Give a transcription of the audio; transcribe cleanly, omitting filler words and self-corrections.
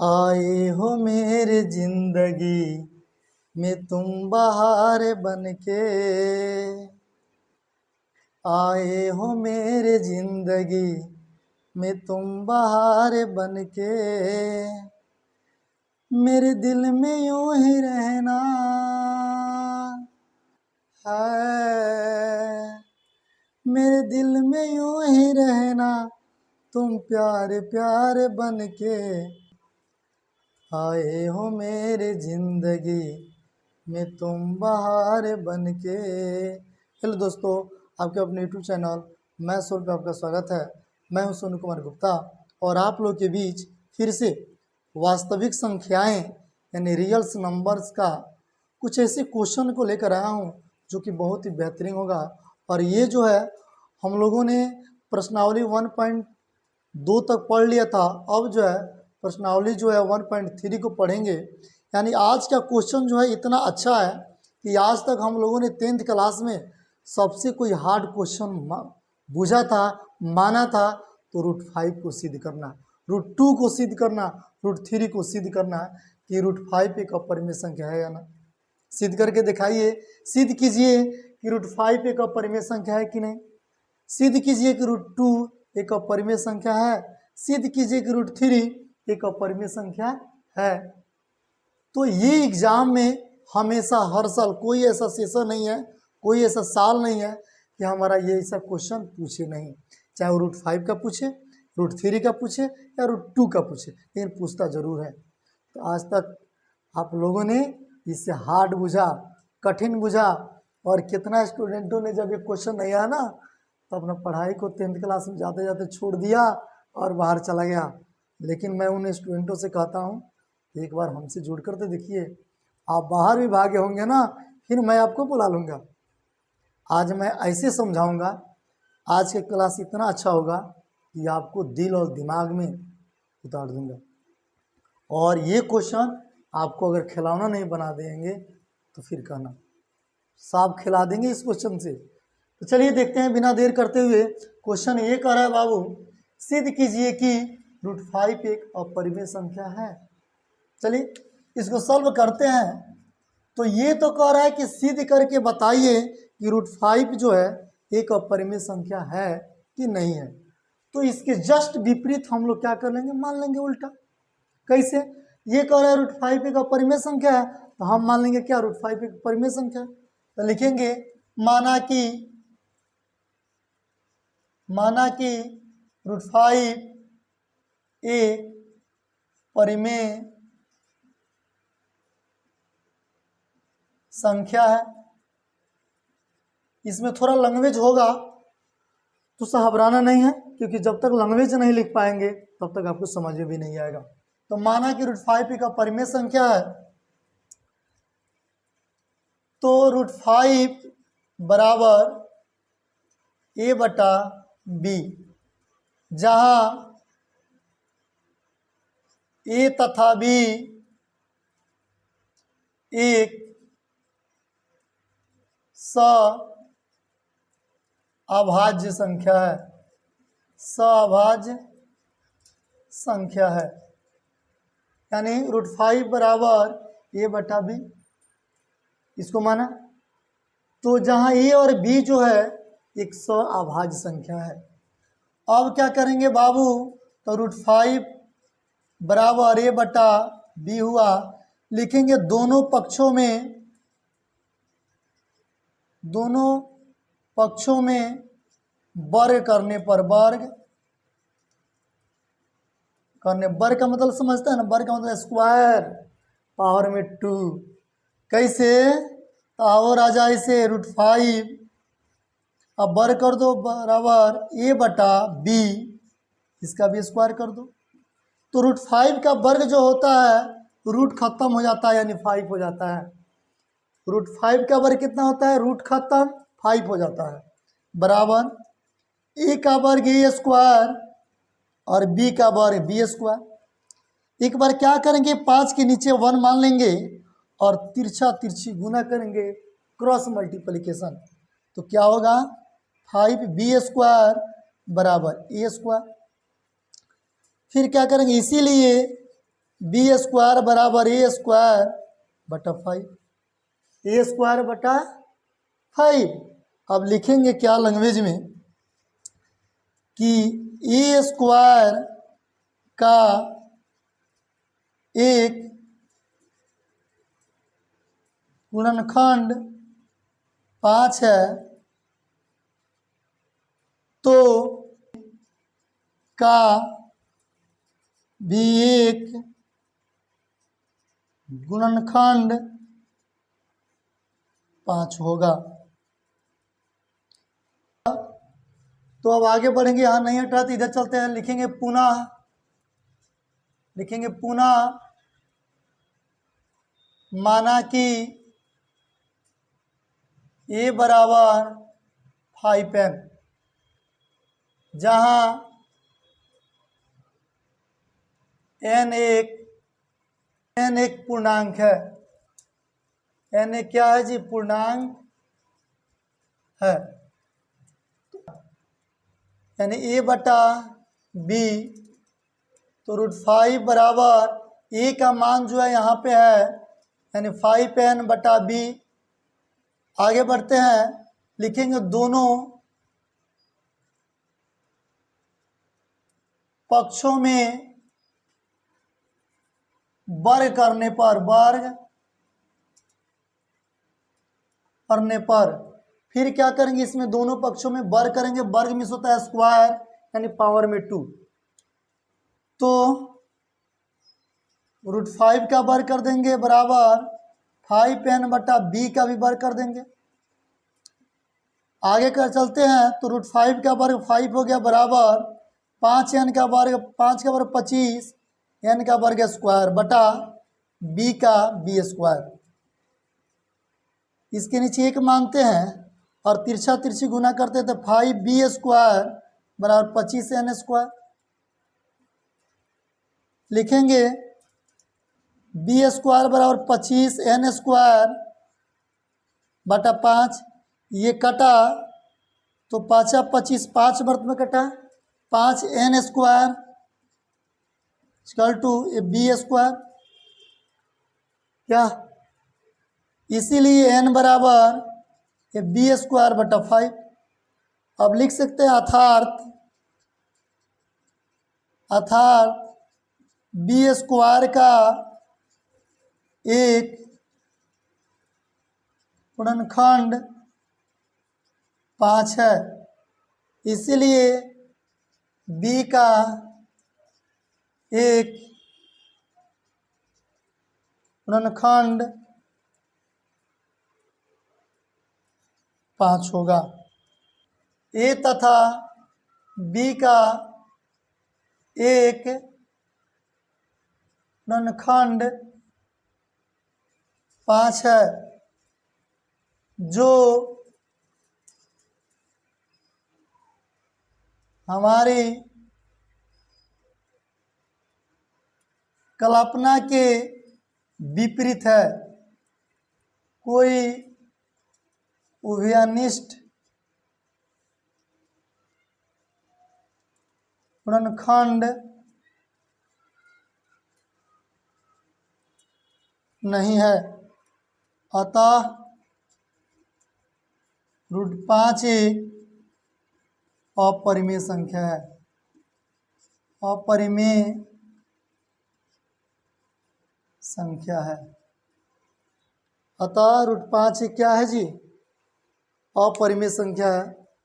आए हो मेरे जिंदगी में तुम बहार बनके, आए हो मेरे जिंदगी में तुम बहार बनके, मेरे दिल में यूं ही रहना है, मेरे दिल में यूं ही रहना, तुम प्यार प्यार बनके, आए हो मेरे जिंदगी में तुम बहार बनके। हेलो दोस्तों, आपके अपने यूट्यूब चैनल मैं सोल पे आपका स्वागत है। मैं हूं सोनू कुमार गुप्ता और आप लोग के बीच फिर से वास्तविक संख्याएं यानी रियल्स नंबर्स का कुछ ऐसे क्वेश्चन को लेकर आया हूं जो कि बहुत ही बेहतरीन होगा। और ये जो है हम लोगों ने प्रश्नावली 1.2 तक पढ़ लिया था। अब जो है प्रश्नावली जो है 1.3 को पढ़ेंगे। यानी आज का क्वेश्चन जो है इतना अच्छा है कि आज तक हम लोगों ने 10th क्लास में सबसे कोई हार्ड क्वेश्चन बुझा था, माना था, तो √5 को सिद्ध करना, √2 को सिद्ध करना, √3 को सिद्ध करना कि √5 एक अपरिमेय संख्या है या ना। सिद्ध करके दिखाइए, सिद्ध कीजिए कि √5 एक अपरिमेय संख्या है कि नहीं। सिद्ध कीजिए कि √2 एक अपरिमेय संख्या है। सिद्ध कीजिए कि √3 एक अपरिमेय संख्या है। तो ये एग्जाम में हमेशा हर साल कोई ऐसा सेशन नहीं है, कोई ऐसा साल नहीं है कि हमारा ये ऐसा क्वेश्चन पूछे नहीं, चाहे वो √5 का पूछे, √3 का पूछे या √2 का पूछे, लेकिन पूछता जरूर है। तो आज तक आप लोगों ने इससे हार्ड बुझा, कठिन बुझा, और कितना स्टूडेंटों ने जब ये क्वेश्चन नहीं आया ना तो अपना पढ़ाई को 10th क्लास में जाते जाते छोड़ दिया और बाहर चला गया। लेकिन मैं उन स्टूडेंटों से कहता हूँ, एक बार हमसे जुड़ कर तो देखिए, आप बाहर भी भागे होंगे ना, फिर मैं आपको बुला लूँगा। आज मैं ऐसे समझाऊंगा, आज के क्लास इतना अच्छा होगा कि आपको दिल और दिमाग में उतार दूंगा। और ये क्वेश्चन आपको अगर खिलौना नहीं बना देंगे तो फिर कहना, साफ खिला देंगे इस क्वेश्चन से। तो चलिए देखते हैं बिना देर करते हुए। क्वेश्चन ये कह रहा है, बाबू सिद्ध कीजिए कि √5 एक अपरिमेय संख्या है। चलिए इसको सॉल्व करते हैं। तो ये तो कह रहा है कि सिद्ध करके बताइए कि √5 जो है एक अपरिमेय संख्या है कि नहीं है। तो इसके जस्ट विपरीत हम लोग क्या कर लेंगे, मान लेंगे उल्टा। कैसे? ये कह रहा है √5 एक अपरिमेय संख्या है, तो हम मान लेंगे क्या, √5 एक परिमेय संख्या है। तो लिखेंगे माना कि √5 एक परिमेय संख्या है। इसमें थोड़ा लैंग्वेज होगा तो घबराना नहीं है, क्योंकि जब तक लैंग्वेज नहीं लिख पाएंगे तब तक आपको समझ में भी नहीं आएगा। तो माना कि √5 एक अपरिमेय संख्या है, तो √5 बराबर a/b, जहां a तथा b एक अभाज्य संख्या है, अभाज्य संख्या है। यानी √5 बराबर a/b, इसको माना। तो जहां a और b जो है एक अभाज्य संख्या है। अब क्या करेंगे बाबू, तो √5 बराबर a/b हुआ। लिखेंगे दोनों पक्षों में वर्ग करने पर, वर्ग का मतलब समझते हैं ना, वर्ग का मतलब स्क्वायर पावर में 2। कैसे? तो और आ जाए इसे √5, अब वर्ग कर दो बराबर a/b, इसका भी स्क्वायर कर दो। तो √5 का वर्ग जो होता है, रूट खत्म हो जाता है यानी 5 हो जाता है। √5 का वर्ग कितना होता है, रूट खत्म 5 हो जाता है, बराबर a का वर्ग a² और b का वर्ग b²। एक बार क्या करेंगे, 5 के नीचे 1 मान लेंगे और तिरछी गुना करेंगे, क्रॉस मल्टीप्लिकेशन। तो क्या होगा, 5b² बराबर a²। फिर क्या करेंगे, इसीलिए बी स्क्वायर बराबर ए स्क्वायर बटा 5, ए स्क्वायर बटा 5। अब लिखेंगे क्या लैंग्वेज में कि ए स्क्वायर का एक गुणनखंड 5 है तो का भी एक गुणनखंड 5 होगा। तो अब आगे बढ़ेंगे, यहाँ नहीं हटा तो इधर चलते हैं, लिखेंगे पुनः माना कि ए बराबर 5n, जहाँ n एक पूर्णांक है। n एक क्या है जी? पूर्णांक है। यानी a बटा b, तो √5 बराबर a का मान जो है यहाँ पे है, यानी 5n बटा b। आगे बढ़ते हैं, लिखेंगे दोनों पक्षों में वर्ग करने पर फिर क्या करेंगे, इसमें दोनों पक्षों में वर्ग करेंगे। वर्ग में होता है स्क्वायर, यानी पावर में 2। तो √5 का वर्ग कर देंगे बराबर 5n बटा b का भी वर्ग कर देंगे। आगे कर चलते हैं, तो √5 का वर्ग 5 हो गया बराबर 5n का वर्ग, 5 का वर्ग 25, n का वर्ग स्क्वायर बटा b का b स्क्वायर। इसके नीचे एक मानते हैं और तिरछा तिरछी गुना करते हैं, तो 5b स्क्वायर बराबर 25n स्क्वायर। लिखेंगे b स्क्वायर बराबर 25n स्क्वायर बटा 5। ये कटा तो 5 25, 5 वर्ग में कटा, 5n square equal to b square. क्या? इसीलिए n बराबर b स्क्वायर बटा 5। अब लिख सकते हैं अर्थात b स्क्वायर का एक गुणनखंड 5 है, इसीलिए b का एक गुणनखंड 5 होगा। a तथा b का एक गुणनखंड 5 है, जो हमारी कल्पना के विपरीत है। कोई उभयनिष्ठ गुणनखंड नहीं है, अतः √5 एक अपरिमेय संख्या है। अपरिमेय संख्या है, अतः √5 क्या है जी? अपरिमेय संख्या है।